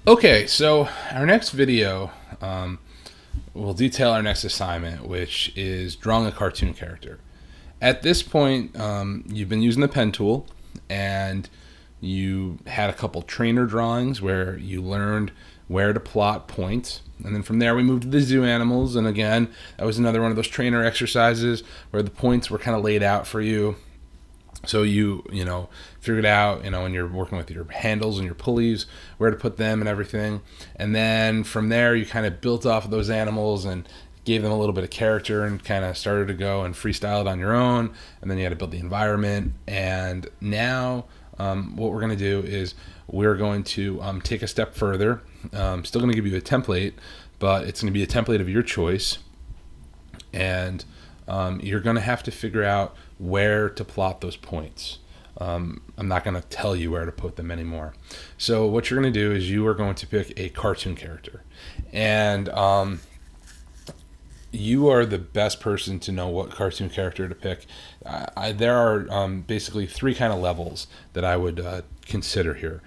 Okay, so our next video will detail our next assignment, which is drawing a cartoon character. At this point, you've been using the pen tool, and you had a couple trainer drawings where you learned where to plot points. And then from there, we moved to the zoo animals. And again, that was another one of those trainer exercises where the points were kind of laid out for you. So you figured out, when you're working with your handles and your pulleys, where to put them and everything. And then from there, you kind of built off of those animals and gave them a little bit of character and kind of started to go and freestyle it on your own. And then you had to build the environment. And now what we're going to do is we're going to take a step further. Still going to give you a template, but it's going to be a template of your choice. And you're going to have to figure out where to plot those points. I'm not going to tell you where to put them anymore. So what you're going to do is you are going to pick a cartoon character. And you are the best person to know what cartoon character to pick. There are basically three kind of levels that I would consider here.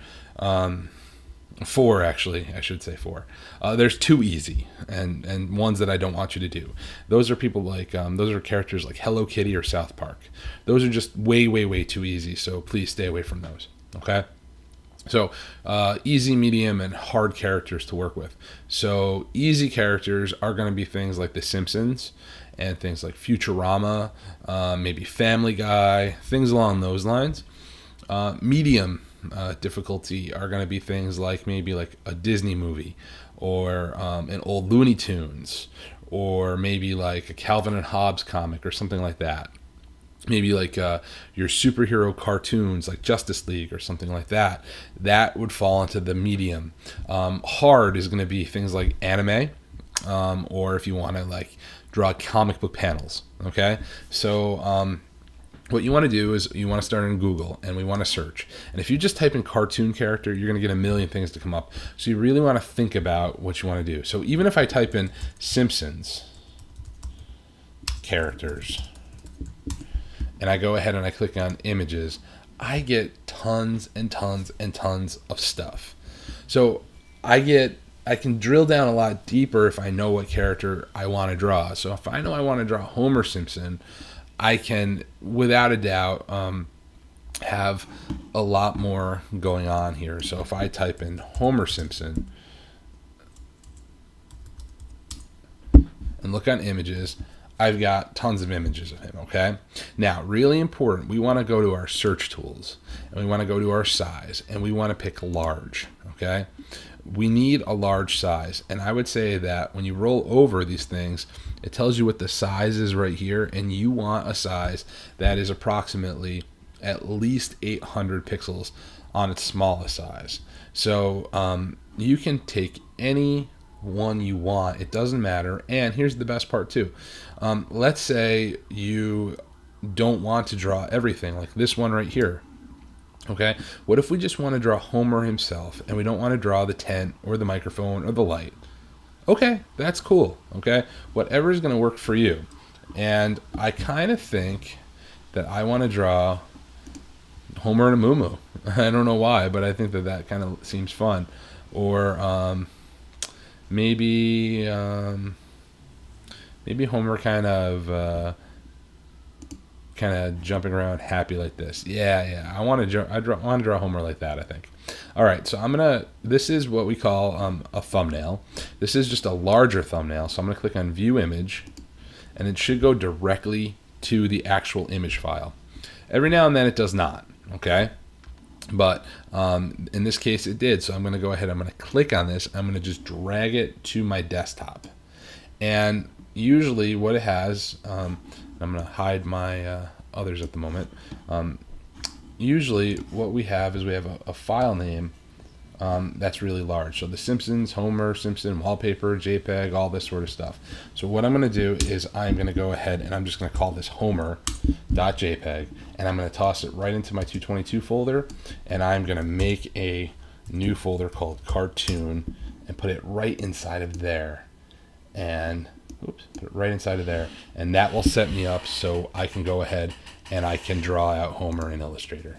Four, actually, I should say four. There's two easy and ones that I don't want you to do. Those are people like, those are characters like Hello Kitty or South Park. Those are just way, way, way too easy, so please stay away from those, okay? So easy, medium, and hard characters to work with. So easy characters are going to be things like The Simpsons and things like Futurama, maybe Family Guy, things along those lines. Medium difficulty are going to be things like maybe like a Disney movie or an old Looney Tunes or maybe like a Calvin and Hobbes comic or something like that. Maybe like your superhero cartoons like Justice League or something like that. That would fall into the medium. Hard is going to be things like anime, or if you want to like draw comic book panels. Okay, so what you want to do is you want to start in Google and we want to search. And if you just type in cartoon character, you're going to get a million things to come up. So you really want to think about what you want to do. So even if I type in Simpsons characters and I go ahead and I click on images, I get tons and tons and tons of stuff. So I can drill down a lot deeper if I know what character I want to draw. So if I know I want to draw Homer Simpson, I can, without a doubt, have a lot more going on here. So if I type in Homer Simpson and look on images, I've got tons of images of him, okay? Now, really important, we want to go to our search tools, and we want to go to our size, and we want to pick large, okay? We need a large size, and I would say that when you roll over these things, it tells you what the size is right here, and you want a size that is approximately at least 800 pixels on its smallest size. So you can take any one you want. It doesn't matter. And here's the best part too. Let's say you don't want to draw everything, like this one right here. Okay, what if we just want to draw Homer himself and we don't want to draw the tent or the microphone or the light? Okay, that's cool. Okay, whatever is going to work for you. And I kind of think that I want to draw Homer and a moo. I don't know why, but I think that kind of seems fun. Or maybe Homer kind of jumping around happy like this. Yeah. I want to draw Homer like that, I think. All right, so this is what we call a thumbnail. This is just a larger thumbnail, so I'm going to click on View Image, and it should go directly to the actual image file. Every now and then it does not, okay? But in this case it did, so I'm going to go ahead, I'm going to click on this, I'm going to just drag it to my desktop. And usually what it has, I'm going to hide my others at the moment. Usually what we have is we have a file name that's really large. So The Simpsons, Homer Simpson, wallpaper, JPEG, all this sort of stuff. So what I'm going to do is I'm going to go ahead and I'm just going to call this Homer.jpg, and I'm going to toss it right into my 222 folder, and I'm going to make a new folder called Cartoon and put it right inside of there. And put it right inside of there, and that will set me up so I can go ahead and I can draw out Homer in Illustrator.